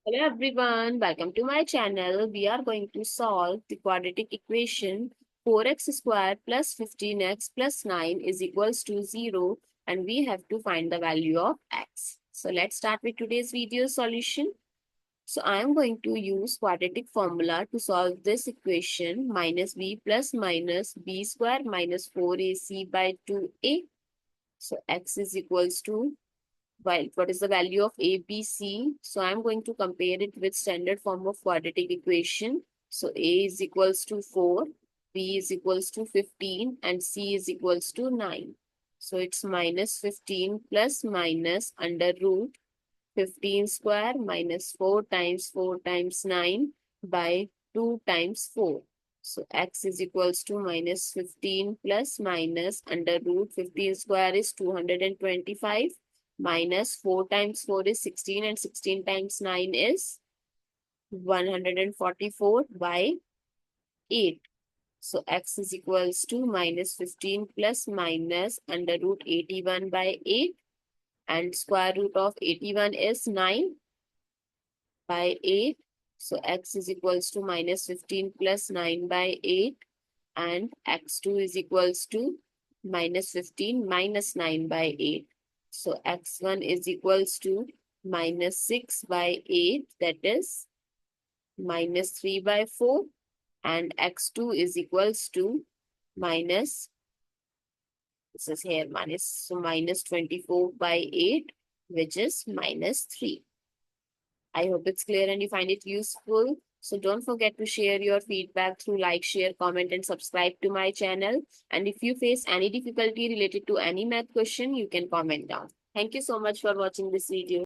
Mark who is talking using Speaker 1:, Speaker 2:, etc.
Speaker 1: Hello everyone, welcome to my channel. We are going to solve the quadratic equation 4x squared plus 15x plus 9 is equals to 0 and we have to find the value of x. So let's start with today's video solution. So I am going to use quadratic formula to solve this equation minus b plus minus b square minus 4ac by 2a. So x is equals to what is the value of A, B, C? So I'm going to compare it with standard form of quadratic equation. So A is equals to 4, B is equals to 15, and C is equals to 9. So it's minus 15 plus minus under root 15 square minus 4 times 9 by 2 times 4. So x is equals to minus 15 plus minus under root 15 square is 225 minus 4 times 4 is 16 and 16 times 9 is 144 by 8. So x is equals to minus 15 plus minus under root 81 by 8 and square root of 81 is 9 by 8. So x is equals to minus 15 plus 9 by 8 and x2 is equals to minus 15 minus 9 by 8. So x1 is equals to minus 6 by 8, that is minus 3 by 4, and x2 is equals to minus, this is here minus, so minus 24 by 8, which is minus 3. I hope it's clear and you find it useful. So don't forget to share your feedback through like, share, comment, and subscribe to my channel. And if you face any difficulty related to any math question, you can comment down. Thank you so much for watching this video.